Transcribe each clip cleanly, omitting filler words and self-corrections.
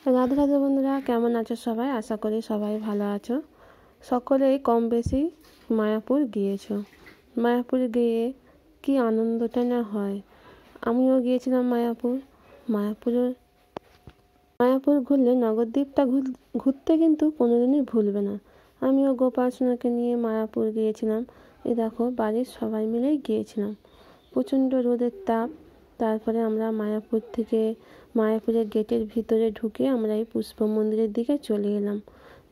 রাধে রাধে বন্ধুরা, কেমন আছো সবাই? আশা করি সবাই ভালো আছো। সকলেই কম বেশি মায়াপুর গিয়েছো। মায়াপুর গিয়ে কি আনন্দটা না হয়। আমিও গিয়েছিলাম মায়াপুর ঘুরলে নবদ্বীপটা ঘুরতে কিন্তু কোনোদিনই ভুলবে না। আমিও গোপাল সোনাকে নিয়ে মায়াপুর গিয়েছিলাম। এই দেখো, বাড়ির সবাই মিলেই গিয়েছিলাম। প্রচণ্ড রোদের তাপ। তারপরে আমরা মায়াপুরের গেটের ভিতরে ঢুকে আমরা এই পুষ্প মন্দিরের দিকে চলে এলাম।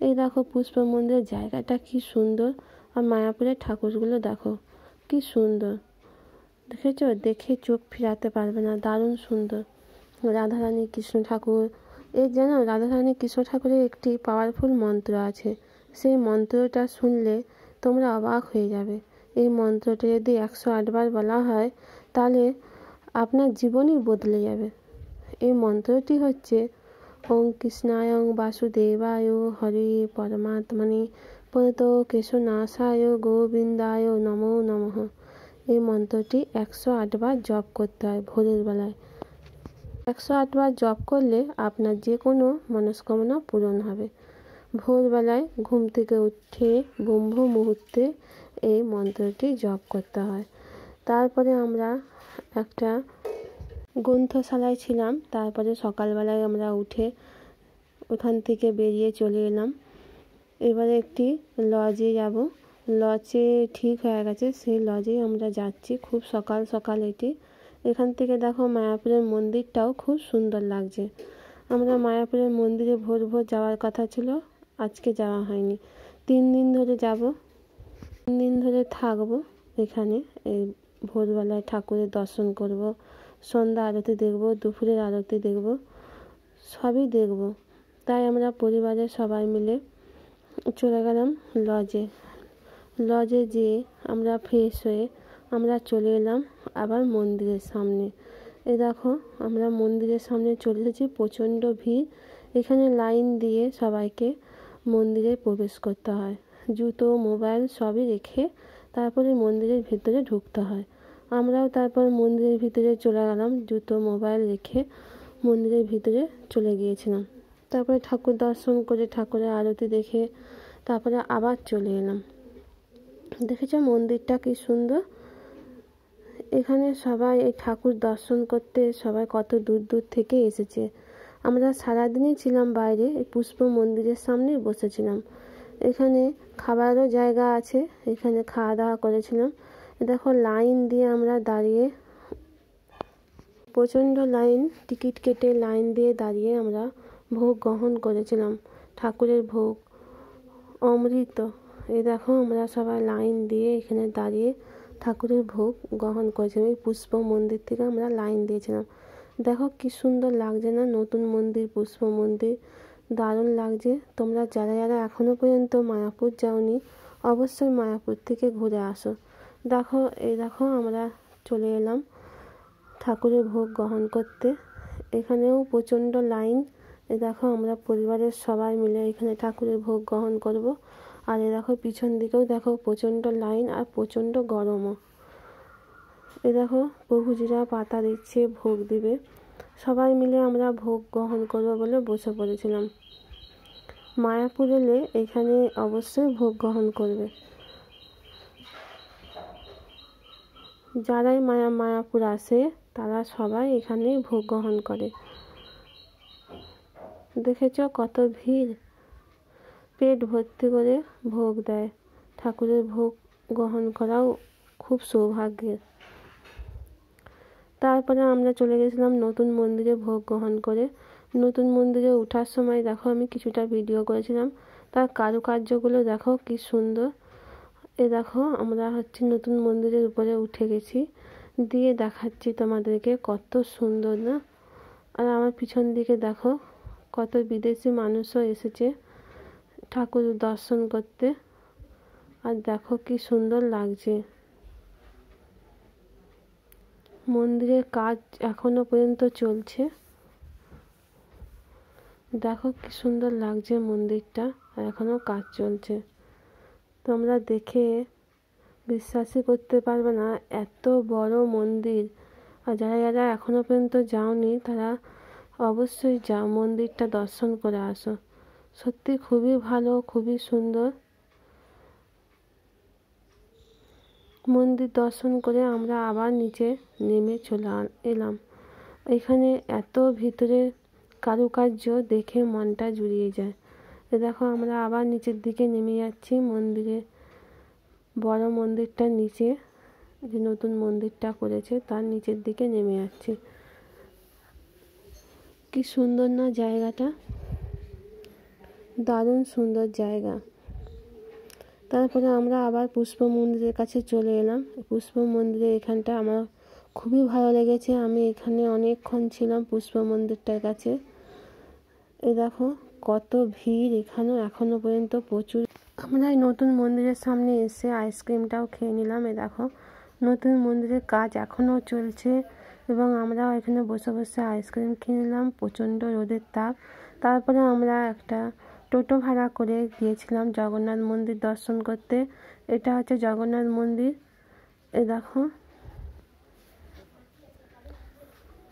এই দেখো, পুষ্প মন্দিরের জায়গাটা কি সুন্দর, আর মায়াপুরের ঠাকুরগুলো দেখো কি সুন্দর। দেখেছো? দেখে চোখ ফিরাতে পারবে না, দারুণ সুন্দর। রাধারানী কৃষ্ণ ঠাকুর, এই যেন রাধারানী কৃষ্ণ ঠাকুরের একটি পাওয়ারফুল মন্ত্র আছে। সেই মন্ত্রটা শুনলে তোমরা অবাক হয়ে যাবে। এই মন্ত্রটা যদি 108 বার বলা হয় তাহলে আপনার জীবনই বদলে যাবে। এই মন্ত্রটি হচ্ছে ওং কৃষ্ণায় বাসুদেবায় হরে পরমাত্মনে প্রণত কেশনাশায় গোবিন্দায় নমো নমঃ। এই মন্ত্রটি 108 বার জপ করতে হয় ভোরের বেলায়। 108 বার জপ করলে আপনার যে কোনো মনস্কামনা পূরণ হবে। ভোরবেলায় ঘুম থেকে উঠে ব্রহ্ম মুহূর্তে এই মন্ত্রটি জপ করতে হয়। তারপরে আমরা একটা গ্রন্থশালায় ছিলাম। তারপরে সকালবেলায় আমরা উঠে ওখান থেকে বেরিয়ে চলে এলাম। এবারে একটি লজে যাব। লজে ঠিক হয়ে গেছে, সেই লজেই আমরা যাচ্ছি। খুব সকাল সকাল এটি। এখান থেকে দেখো মায়াপুরের মন্দিরটাও খুব সুন্দর লাগছে। আমরা মায়াপুরের মন্দিরে ভোর ভোর যাওয়ার কথা ছিল, আজকে যাওয়া হয়নি। 3 দিন ধরে যাব, 3 দিন ধরে থাকবো এখানে। এই ভোরবেলায় ঠাকুরের দর্শন করব, সন্ধ্যা আরতি দেখব, দুপুরের আরতি দেখব, সবই দেখব। তাই আমরা পরিবারের সবাই মিলে চলে গেলাম লজে যেয়ে আমরা ফ্রেশ হয়ে আমরা চলে এলাম আবার মন্দিরের সামনে। এই দেখো, আমরা মন্দিরের সামনে চলে এসেছি। প্রচণ্ড ভিড়। এখানে লাইন দিয়ে সবাইকে মন্দিরে প্রবেশ করতে হয়। জুতো মোবাইল সবই রেখে তারপরে মন্দিরের ভিতরে ঢুকতে হয়। আমরাও তারপর মন্দিরের ভিতরে চলে গেলাম, জুতো মোবাইল রেখে মন্দিরের ভিতরে চলে গিয়েছিলাম। তারপরে ঠাকুর দর্শন করে ঠাকুরের আরতি দেখে তারপরে আবার চলে এলাম। দেখেছো মন্দিরটা কি সুন্দর। এখানে সবাই এই ঠাকুর দর্শন করতে সবাই কত দূর দূর থেকে এসেছে। আমরা সারাদিনই ছিলাম বাইরে, এই পুষ্প মন্দিরের সামনেই বসেছিলাম। এখানে খাবারও জায়গা আছে, এখানে খাওয়া দাওয়া করেছিলাম। দেখো, লাইন দিয়ে আমরা দাঁড়িয়ে, প্রচণ্ড লাইন, টিকিট কেটে লাইন দিয়ে দাঁড়িয়ে আমরা ভোগ গ্রহণ করেছিলাম। ঠাকুরের ভোগ অমৃত। এই দেখো, আমরা সবাই লাইন দিয়ে এখানে দাঁড়িয়ে ঠাকুরের ভোগ গ্রহণ করেছিলাম। এই পুষ্প মন্দির থেকে আমরা লাইন দিয়েছিলাম। দেখো কি সুন্দর লাগছে না? নতুন মন্দির, পুষ্প মন্দির, দারুণ লাগছে। তোমরা যারা যারা এখনও পর্যন্ত মায়াপুর যাওনি, অবশ্যই মায়াপুর থেকে ঘুরে আসো। দেখো আমরা চলে এলাম ঠাকুরের ভোগ গ্রহণ করতে। এখানেও প্রচণ্ড লাইন। এই দেখো, আমরা পরিবারের সবাই মিলে এখানে ঠাকুরের ভোগ গ্রহণ করব। আর এ দেখো, পিছন দিকেও দেখো প্রচণ্ড লাইন আর প্রচণ্ড গরমও। এ দেখো, প্রভুজিরা পাতা দিচ্ছে, ভোগ দিবে। সবাই মিলে আমরা ভোগ গ্রহণ করব বলে বসে পড়েছিলাম। মায়াপুর এলে এখানে অবশ্যই ভোগ গ্রহণ করবে। যারাই মায়াপুর আসে তারা সবাই এখানে ভোগ গ্রহণ করে। দেখেছো কত ভিড়। পেট ভর্তি করে ভোগ দেয়। ঠাকুরের ভোগ গ্রহণ করাও খুব সৌভাগ্যের। তারপরে আমরা চলে গেছিলাম নতুন মন্দিরে ভোগ গ্রহণ করে। নতুন মন্দিরে ওঠার সময় দেখো আমি কিছুটা ভিডিও করেছিলাম। তার কারুকার্যগুলো দেখো কি সুন্দর। এ দেখো, আমরা নতুন মন্দিরের উপরে উঠে গেছি, দিয়ে দেখাচ্ছি তোমাদেরকে কত সুন্দর না। আর আমার পিছন দিকে দেখো কত বিদেশি মানুষও এসেছে ঠাকুর দর্শন করতে। আর দেখো কি সুন্দর লাগছে। মন্দিরের কাজ এখনো পর্যন্ত চলছে। দেখো কি সুন্দর লাগছে মন্দিরটা, আর এখনো কাজ চলছে। তোমরা দেখে বিশ্বাসই করতে পারবে না, এত বড় মন্দির। আর যারা যারা এখনো পর্যন্ত যাওনি তারা অবশ্যই যাও, মন্দিরটা দর্শন করে আসো। সত্যি খুবই ভালো, খুবই সুন্দর। মন্দির দর্শন করে আমরা আবার নিচে নেমে চলে এলাম। এখানে এত ভিতরে কারুকার্য দেখে মনটা জুড়িয়ে যায়। দেখো আমরা আবার নিচের দিকে নেমে যাচ্ছি মন্দিরে, বড় মন্দিরটার নিচে, যে নতুন মন্দিরটা করেছে তার নিচের দিকে নেমে যাচ্ছি। কি সুন্দর না জায়গাটা, দারুণ সুন্দর জায়গা। তারপরে আমরা আবার পুষ্প মন্দিরের কাছে চলে এলাম। পুষ্প মন্দিরে এখানটা আমার খুবই ভালো লেগেছে, আমি এখানে অনেকক্ষণ ছিলাম পুষ্প মন্দিরটার কাছে। দেখো কত ভিড় এখানেও, এখনো পর্যন্ত প্রচুর। আমরা এই নতুন মন্দিরের সামনে এসে আইসক্রিমটাও খেয়ে নিলাম। দেখো নতুন মন্দিরের কাজ এখনও চলছে এবং আমরা এখানে বসে বসে আইসক্রিম খেয়ে নিলাম। প্রচণ্ড রোদের তাপ। তারপরে আমরা একটা টোটো ভাড়া করে গিয়েছিলাম জগন্নাথ মন্দির দর্শন করতে। এটা হচ্ছে জগন্নাথ মন্দির। দেখো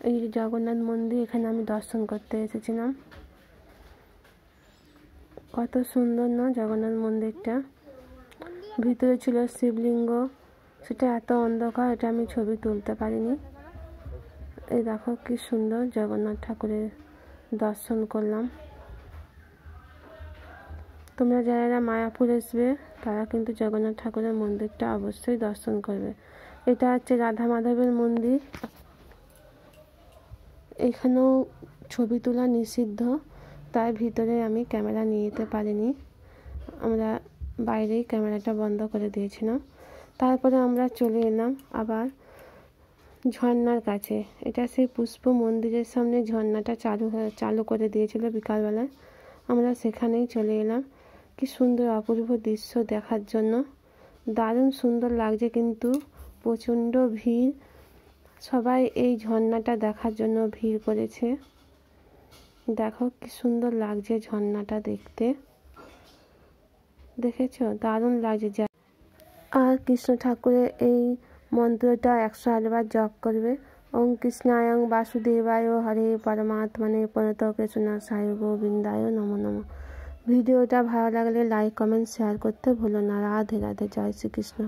এই জগন্নাথ মন্দির, এখানে আমি দর্শন করতে এসেছিলাম। কত সুন্দর না জগন্নাথ মন্দিরটা। ভিতরে ছিল শিবলিঙ্গ, সেটা এত অন্ধকার, এটা আমি ছবি তুলতে পারিনি। এই দেখো কি সুন্দর জগন্নাথ ঠাকুরের দর্শন করলাম। তোমরা যারা মায়াপুর আসবে তারা কিন্তু জগন্নাথ ঠাকুরের মন্দিরটা অবশ্যই দর্শন করবে। এটা হচ্ছে রাধা মাধবের মন্দির। এখানেও ছবি তোলা নিষিদ্ধ, তাই ভিতরে আমি ক্যামেরা নিয়ে যেতে পারিনি, আমরা বাইরেই ক্যামেরাটা বন্ধ করে দিয়েছিলাম। তারপরে আমরা চলে এলাম আবার ঝর্ণার কাছে। এটা সেই পুষ্প মন্দিরের সামনে ঝর্ণাটা চালু করে দিয়েছিল বিকালবেলায়, আমরা সেখানেই চলে এলাম। কি সুন্দর অপূর্ব দৃশ্য দেখার জন্য, দারুণ সুন্দর লাগছে, কিন্তু প্রচণ্ড ভিড়। সবাই এই ঝর্ণাটা দেখার জন্য ভিড় করেছে। দেখো কি সুন্দর লাগছে ঝর্ণাটা দেখতে, দেখেছো? দারুণ লাগছে। আর কৃষ্ণ ঠাকুরের এই মন্ত্রটা 108 বার জপ করবে। ওম কৃষ্ণায়ং বাসুদেবায় হরে পরমাত্মনে প্রণতকেশনাশায় গোবিন্দায় নমো নমঃ। ভিডিওটা ভালো লাগলে লাইক কমেন্ট শেয়ার করতে ভুলো না। রাধে রাধে, জয় শ্রীকৃষ্ণ।